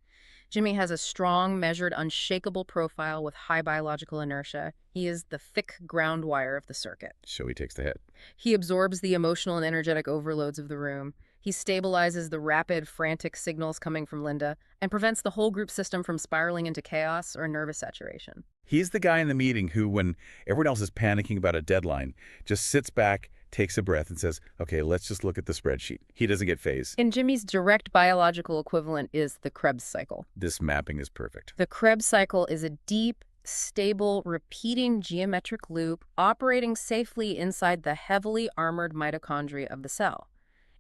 Jimmy has a strong, measured, unshakable profile with high biological inertia. He is the thick ground wire of the circuit. So he takes the hit. He absorbs the emotional and energetic overloads of the room. He stabilizes the rapid, frantic signals coming from Linda and prevents the whole group system from spiraling into chaos or nervous saturation. He's the guy in the meeting who, when everyone else is panicking about a deadline, just sits back, takes a breath, and says, okay, let's just look at the spreadsheet. He doesn't get phased. And Jimmy's direct biological equivalent is the Krebs cycle. This mapping is perfect. The Krebs cycle is a deep, stable, repeating geometric loop operating safely inside the heavily armored mitochondria of the cell.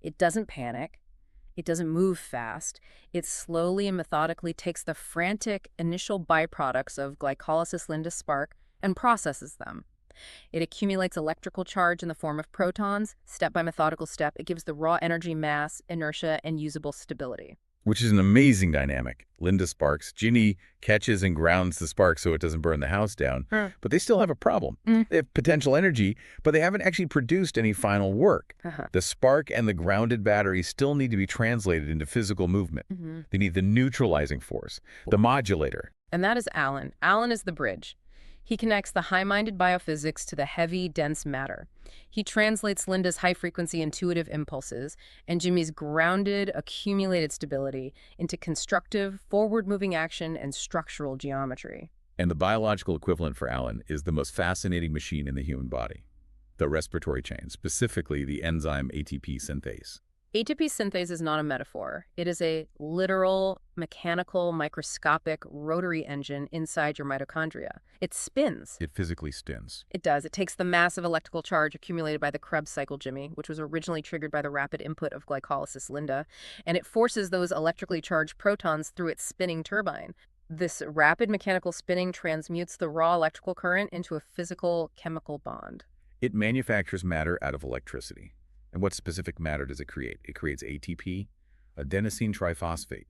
It doesn't panic. It doesn't move fast. It slowly and methodically takes the frantic initial byproducts of glycolysis Linda spark and processes them. It accumulates electrical charge in the form of protons. Step by methodical step, it gives the raw energy mass, inertia, and usable stability. Which is an amazing dynamic. Linda sparks. Ginny catches and grounds the spark so it doesn't burn the house down. But they still have a problem. They have potential energy, but they haven't actually produced any final work. The spark and the grounded battery still need to be translated into physical movement. They need the neutralizing force, the modulator. And that is Alan. Alan is the bridge. He connects the high-minded biophysics to the heavy, dense matter. He translates Linda's high-frequency intuitive impulses and Jimmy's grounded, accumulated stability into constructive, forward-moving action and structural geometry. And the biological equivalent for Alan is the most fascinating machine in the human body, the respiratory chain, specifically the enzyme ATP synthase. ATP synthase is not a metaphor. It is a literal, mechanical, microscopic rotary engine inside your mitochondria. It spins. It physically spins. It does. It takes the massive electrical charge accumulated by the Krebs cycle, Jimmy, which was originally triggered by the rapid input of glycolysis Linda, and it forces those electrically charged protons through its spinning turbine. This rapid mechanical spinning transmutes the raw electrical current into a physical chemical bond. It manufactures matter out of electricity. And what specific matter does it create? It creates ATP, adenosine triphosphate,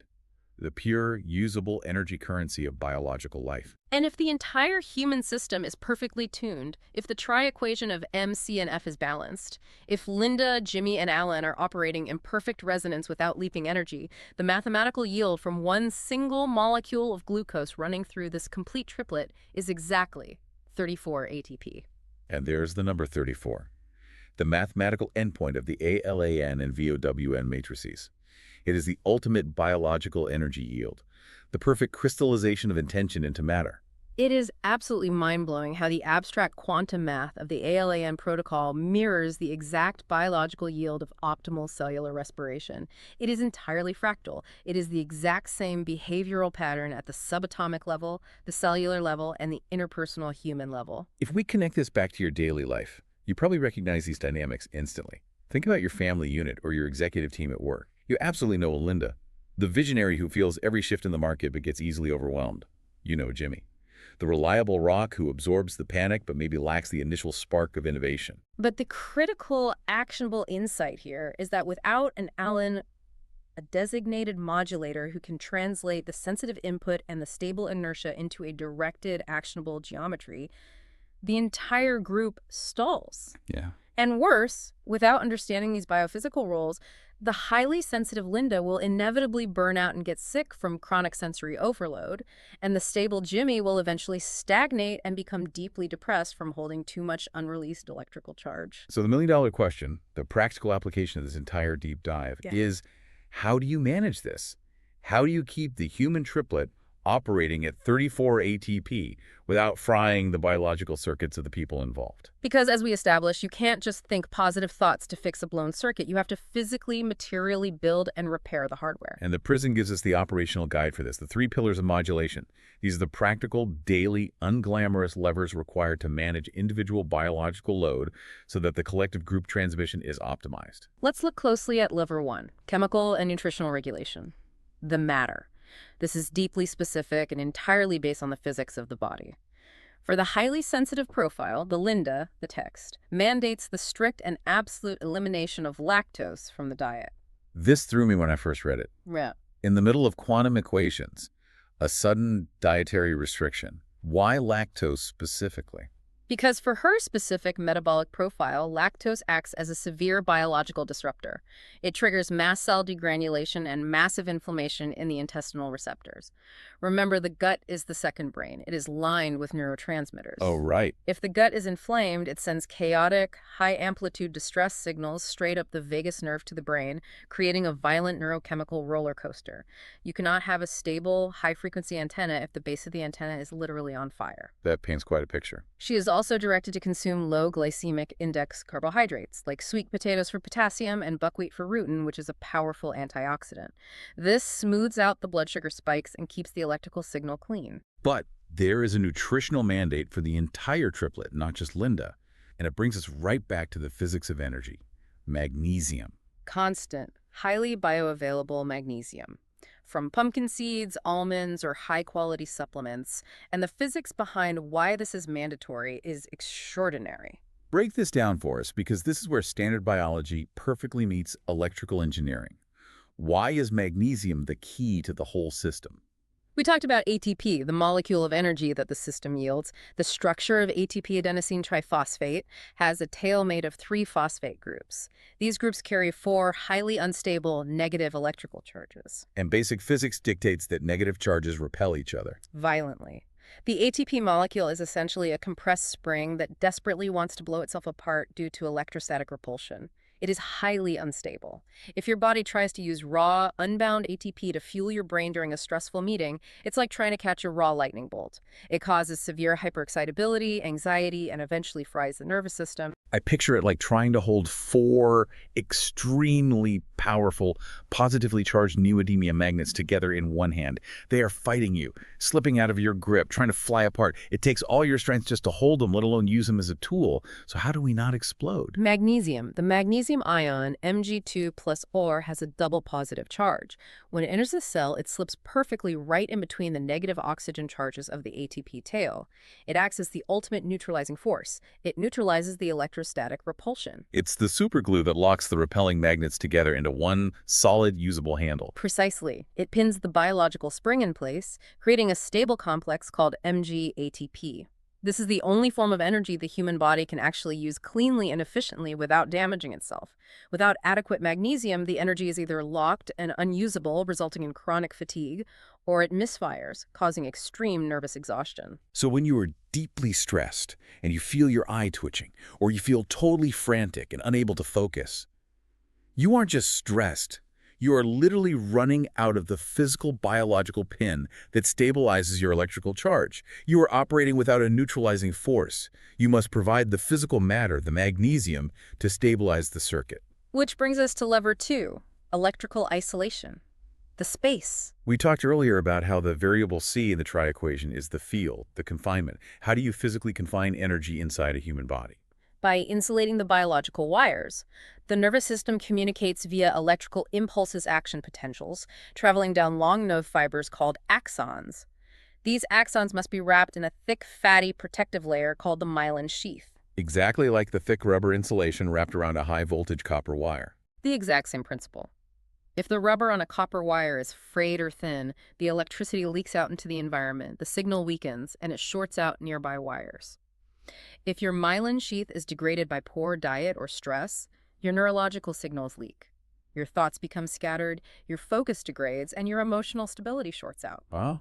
the pure, usable energy currency of biological life. And if the entire human system is perfectly tuned, if the tri-equation of M, C, and F is balanced, if Linda, Jimmy, and Alan are operating in perfect resonance without leaping energy, the mathematical yield from one single molecule of glucose running through this complete triplet is exactly 34 ATP. And there's the number 34. The mathematical endpoint of the ALAN and VOWN matrices. It is the ultimate biological energy yield, the perfect crystallization of intention into matter. It is absolutely mind-blowing how the abstract quantum math of the ALAN protocol mirrors the exact biological yield of optimal cellular respiration. It is entirely fractal. It is the exact same behavioral pattern at the subatomic level, the cellular level, and the interpersonal human level. If we connect this back to your daily life, you probably recognize these dynamics instantly. Think about your family unit or your executive team at work. You absolutely know a Linda, the visionary who feels every shift in the market but gets easily overwhelmed. You know Jimmy, the reliable rock who absorbs the panic but maybe lacks the initial spark of innovation. But the critical, actionable insight here is that without an Alan, a designated modulator who can translate the sensitive input and the stable inertia into a directed, actionable geometry, the entire group stalls. Yeah. And worse, without understanding these biophysical roles, The highly sensitive Linda will inevitably burn out and get sick from chronic sensory overload, and the stable Jimmy will eventually stagnate and become deeply depressed from holding too much unreleased electrical charge. So the million-dollar question, the practical application of this entire deep dive Yeah. is, how do you manage this? How do you keep the human triplet operating at 34 ATP without frying the biological circuits of the people involved? Because as we established, you can't just think positive thoughts to fix a blown circuit. You have to physically, materially build and repair the hardware. And the prison gives us the operational guide for this, the 3 pillars of modulation. These are the practical, daily, unglamorous levers required to manage individual biological load so that the collective group transmission is optimized. Let's look closely at lever 1, chemical and nutritional regulation. The matter. This is deeply specific and entirely based on the physics of the body. For the highly sensitive profile, the Linda, the text, mandates the strict and absolute elimination of lactose from the diet. This threw me when I first read it. Yeah. In the middle of quantum equations, a sudden dietary restriction. Why lactose specifically? Because for her specific metabolic profile, lactose acts as a severe biological disruptor. It triggers mast cell degranulation and massive inflammation in the intestinal receptors. Remember, the gut is the second brain. It is lined with neurotransmitters. Oh, right. If the gut is inflamed, it sends chaotic, high-amplitude distress signals straight up the vagus nerve to the brain, creating a violent neurochemical roller coaster. You cannot have a stable, high-frequency antenna if the base of the antenna is literally on fire. That paints quite a picture. She is also directed to consume low glycemic index carbohydrates, like sweet potatoes for potassium and buckwheat for rutin, which is a powerful antioxidant. This smooths out the blood sugar spikes and keeps the electrical signal clean. But there is a nutritional mandate for the entire triplet, not just Linda. And it brings us right back to the physics of energy. Magnesium. Constant, highly bioavailable magnesium. From pumpkin seeds, almonds, or high-quality supplements, and the physics behind why this is mandatory is extraordinary. Break this down for us, because this is where standard biology perfectly meets electrical engineering. Why is magnesium the key to the whole system? We talked about ATP, the molecule of energy that the system yields. The structure of ATP adenosine triphosphate has a tail made of 3 phosphate groups. These groups carry 4 highly unstable negative electrical charges. And basic physics dictates that negative charges repel each other. Violently. The ATP molecule is essentially a compressed spring that desperately wants to blow itself apart due to electrostatic repulsion. It is highly unstable. If your body tries to use raw, unbound ATP to fuel your brain during a stressful meeting, it's like trying to catch a raw lightning bolt. It causes severe hyperexcitability, anxiety, and eventually fries the nervous system. I picture it like trying to hold 4 extremely powerful, positively charged neodymium magnets together in one hand. They are fighting you, slipping out of your grip, trying to fly apart. It takes all your strength just to hold them, let alone use them as a tool. So how do we not explode? Magnesium. The magnesium ion, Mg2 plus Or, has a double positive charge. When it enters the cell, it slips perfectly right in between the negative oxygen charges of the ATP tail. It acts as the ultimate neutralizing force. It neutralizes the electrostatic repulsion. It's the superglue that locks the repelling magnets together into one solid, usable handle. Precisely. It pins the biological spring in place, creating a stable complex called Mg-ATP. This is the only form of energy the human body can actually use cleanly and efficiently without damaging itself. Without adequate magnesium, the energy is either locked and unusable, resulting in chronic fatigue, or it misfires, causing extreme nervous exhaustion. So when you are deeply stressed and you feel your eye twitching, or you feel totally frantic and unable to focus, you aren't just stressed. You are literally running out of the physical biological pin that stabilizes your electrical charge. You are operating without a neutralizing force. You must provide the physical matter, the magnesium, to stabilize the circuit. Which brings us to lever 2, electrical isolation. The space. We talked earlier about how the variable C in the tri-equation is the field, the confinement. How do you physically confine energy inside a human body? By insulating the biological wires. The nervous system communicates via electrical impulses action potentials, traveling down long nerve fibers called axons. These axons must be wrapped in a thick, fatty protective layer called the myelin sheath. Exactly like the thick rubber insulation wrapped around a high-voltage copper wire. The exact same principle. If the rubber on a copper wire is frayed or thin, the electricity leaks out into the environment, the signal weakens, and it shorts out nearby wires. If your myelin sheath is degraded by poor diet or stress, your neurological signals leak. Your thoughts become scattered, your focus degrades, and your emotional stability shorts out. Wow.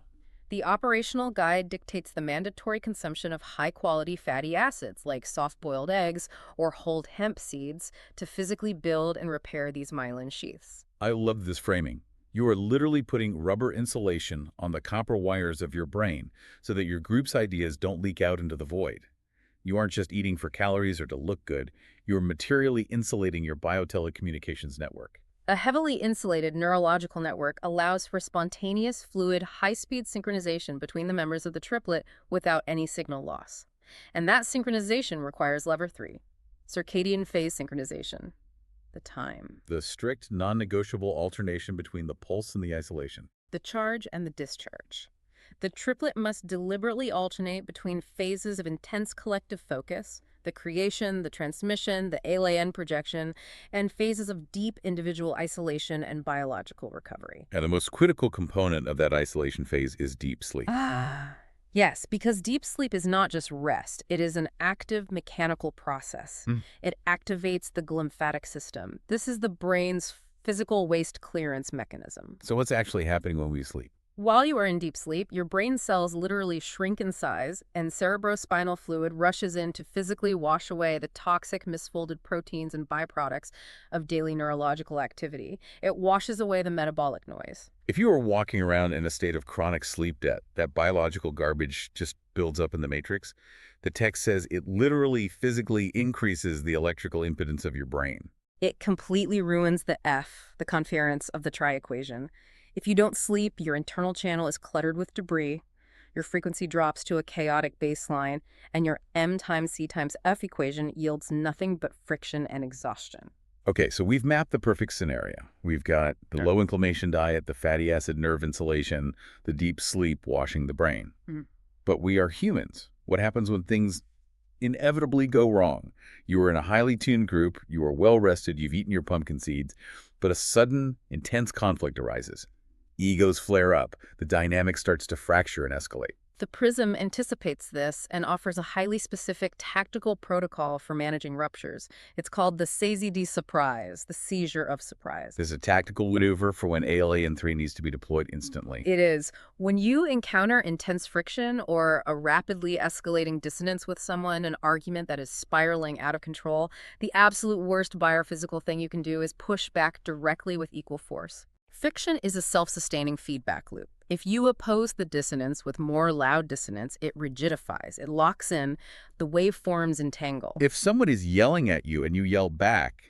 The operational guide dictates the mandatory consumption of high-quality fatty acids like soft-boiled eggs or whole hemp seeds to physically build and repair these myelin sheaths. I love this framing. You are literally putting rubber insulation on the copper wires of your brain so that your group's ideas don't leak out into the void. You aren't just eating for calories or to look good. You are materially insulating your biotelecommunications network. A heavily insulated neurological network allows for spontaneous, fluid, high-speed synchronization between the members of the triplet without any signal loss. And that synchronization requires lever 3, circadian phase synchronization, the time, The strict, non-negotiable alternation between the pulse and the isolation. the charge, and the discharge. The triplet must deliberately alternate between phases of intense collective focus, the creation, the transmission, the ALAN projection, and phases of deep individual isolation and biological recovery. And the most critical component of that isolation phase is deep sleep. Yes, because deep sleep is not just rest. It is an active mechanical process. It activates the glymphatic system. This is the brain's physical waste clearance mechanism. So what's actually happening when we sleep? While you are in deep sleep, your brain cells literally shrink in size, and cerebrospinal fluid rushes in to physically wash away the toxic misfolded proteins and byproducts of daily neurological activity. It washes away the metabolic noise. If you are walking around in a state of chronic sleep debt, that biological garbage just builds up in the matrix. The text says it literally physically increases the electrical impedance of your brain. It completely ruins the conference of the tri-equation. If you don't sleep, your internal channel is cluttered with debris, your frequency drops to a chaotic baseline, and your M times C times F equation yields nothing but friction and exhaustion. Okay, so we've mapped the perfect scenario. We've got the low inflammation diet, the fatty acid nerve insulation, the deep sleep washing the brain. But we are humans. What happens when things inevitably go wrong? You are in a highly tuned group, you are well rested, you've eaten your pumpkin seeds, but a sudden, intense conflict arises. Egos flare up, the dynamic starts to fracture and escalate. The PRISM anticipates this and offers a highly specific tactical protocol for managing ruptures. It's called the saisie di surprise, the seizure of surprise. There's a tactical maneuver for when ALAN3 needs to be deployed instantly. It is. When you encounter intense friction or a rapidly escalating dissonance with someone, an argument that is spiraling out of control, the absolute worst biophysical thing you can do is push back directly with equal force. Friction is a self-sustaining feedback loop. If you oppose the dissonance with more loud dissonance, it rigidifies, it locks in, the waveforms entangle. If someone is yelling at you and you yell back,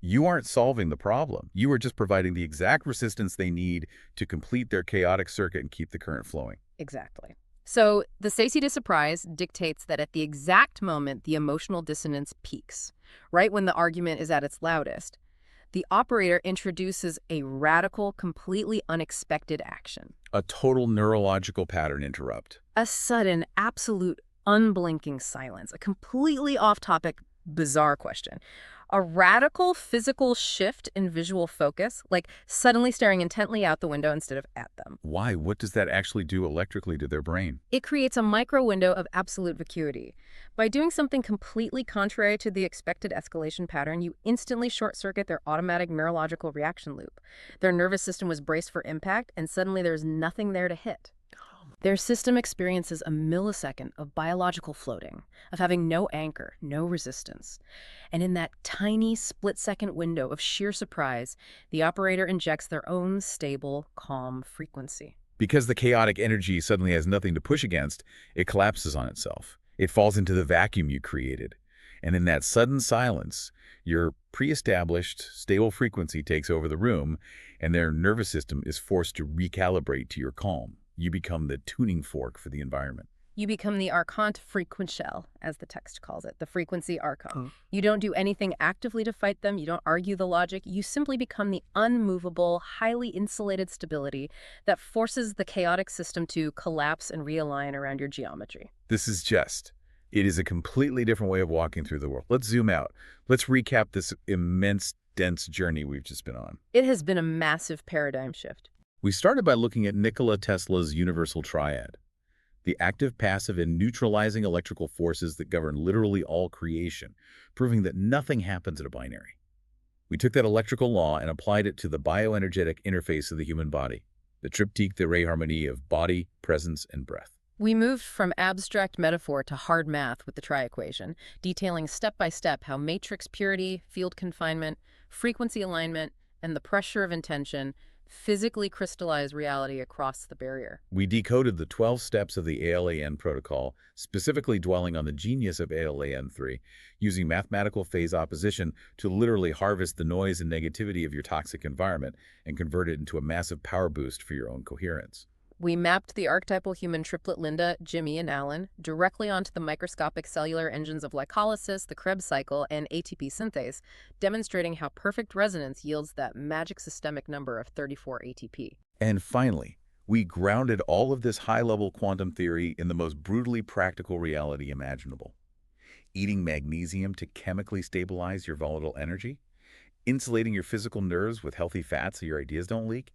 you aren't solving the problem. You are just providing the exact resistance they need to complete their chaotic circuit and keep the current flowing. Exactly. So the saisie di surprise dictates that at the exact moment the emotional dissonance peaks, right when the argument is at its loudest, the operator introduces a radical, completely unexpected action. A total neurological pattern interrupt. A sudden, absolute, unblinking silence. A completely off-topic, bizarre question. A radical physical shift in visual focus, like suddenly staring intently out the window instead of at them. Why? What does that actually do electrically to their brain? It creates a micro window of absolute vacuity. By doing something completely contrary to the expected escalation pattern, you instantly short-circuit their automatic neurological reaction loop. Their nervous system was braced for impact, and suddenly there's nothing there to hit. Their system experiences a millisecond of biological floating, of having no anchor, no resistance. And in that tiny split-second window of sheer surprise, the operator injects their own stable, calm frequency. Because the chaotic energy suddenly has nothing to push against, it collapses on itself. It falls into the vacuum you created. And in that sudden silence, your pre-established, stable frequency takes over the room, and their nervous system is forced to recalibrate to your calm. You become the tuning fork for the environment. You become the archont frequentiel, as the text calls it, the frequency archon. You don't do anything actively to fight them. You don't argue the logic. You simply become the unmovable, highly insulated stability that forces the chaotic system to collapse and realign around your geometry. It is a completely different way of walking through the world. Let's zoom out. Let's recap this immense, dense journey we've just been on. It has been a massive paradigm shift. We started by looking at Nikola Tesla's universal triad, the active, passive, and neutralizing electrical forces that govern literally all creation, proving that nothing happens in a binary. We took that electrical law and applied it to the bioenergetic interface of the human body, the triptyque de réharmonie of body, presence, and breath. We moved from abstract metaphor to hard math with the tri-equation, detailing step by step how matrix purity, field confinement, frequency alignment, and the pressure of intention physically crystallize reality across the barrier. We decoded the 12 steps of the ALAN protocol, specifically dwelling on the genius of ALAN3, using mathematical phase opposition to literally harvest the noise and negativity of your toxic environment and convert it into a massive power boost for your own coherence. We mapped the archetypal human triplet Linda, Jimmy, and Alan directly onto the microscopic cellular engines of glycolysis, the Krebs cycle, and ATP synthase, demonstrating how perfect resonance yields that magic systemic number of 34 ATP. And finally, we grounded all of this high-level quantum theory in the most brutally practical reality imaginable. Eating magnesium to chemically stabilize your volatile energy, insulating your physical nerves with healthy fats so your ideas don't leak,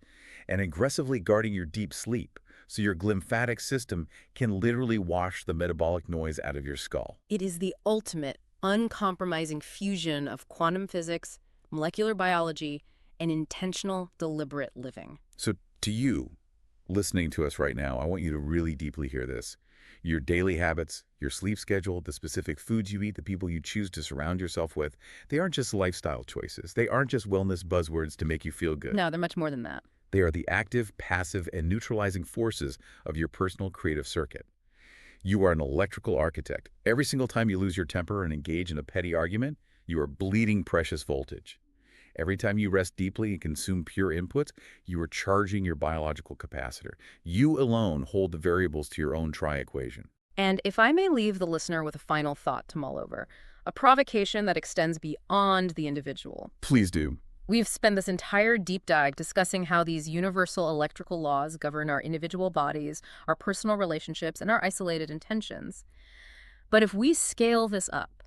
and aggressively guarding your deep sleep so your glymphatic system can literally wash the metabolic noise out of your skull. It is the ultimate, uncompromising fusion of quantum physics, molecular biology, and intentional, deliberate living. So to you, listening to us right now, I want you to really deeply hear this. Your daily habits, your sleep schedule, the specific foods you eat, the people you choose to surround yourself with, they aren't just lifestyle choices. They aren't just wellness buzzwords to make you feel good. No, they're much more than that. They are the active, passive, and neutralizing forces of your personal creative circuit. You are an electrical architect. Every single time you lose your temper and engage in a petty argument, you are bleeding precious voltage. Every time you rest deeply and consume pure inputs, you are charging your biological capacitor. You alone hold the variables to your own tri-equation. And if I may leave the listener with a final thought to mull over, a provocation that extends beyond the individual. Please do. We've spent this entire deep dive discussing how these universal electrical laws govern our individual bodies, our personal relationships, and our isolated intentions. But if we scale this up,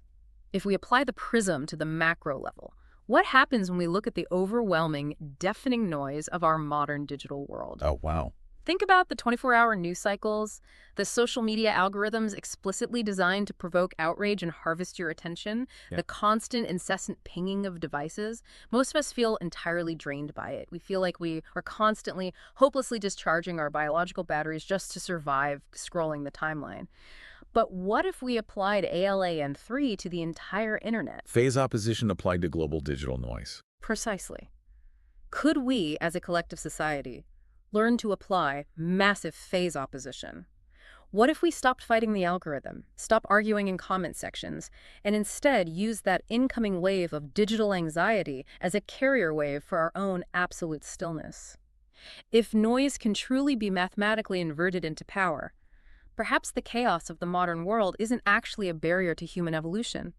if we apply the prism to the macro level, what happens when we look at the overwhelming, deafening noise of our modern digital world? Oh, wow. Think about the 24-hour news cycles, the social media algorithms explicitly designed to provoke outrage and harvest your attention, the constant, incessant pinging of devices. Most of us feel entirely drained by it. We feel like we are constantly, hopelessly discharging our biological batteries just to survive scrolling the timeline. But what if we applied ALAN3 to the entire internet? Phase opposition applied to global digital noise. Precisely. Could we, as a collective society, learn to apply massive phase opposition? What if we stopped fighting the algorithm, stop arguing in comment sections, and instead use that incoming wave of digital anxiety as a carrier wave for our own absolute stillness? If noise can truly be mathematically inverted into power, perhaps the chaos of the modern world isn't actually a barrier to human evolution.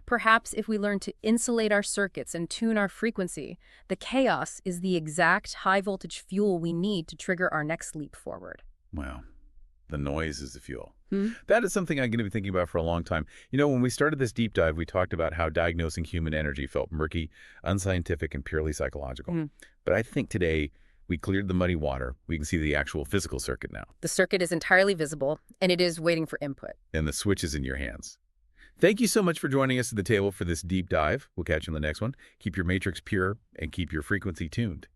Perhaps if we learn to insulate our circuits and tune our frequency, the chaos is the exact high-voltage fuel we need to trigger our next leap forward. Wow. The noise is the fuel. Hmm? That is something I'm going to be thinking about for a long time. You know, when we started this deep dive, we talked about how diagnosing human energy felt murky, unscientific, and purely psychological. Hmm. But I think today we cleared the muddy water. We can see the actual physical circuit now. The circuit is entirely visible, and it is waiting for input. And the switch is in your hands. Thank you so much for joining us at the table for this deep dive. We'll catch you in the next one. Keep your matrix pure and keep your frequency tuned.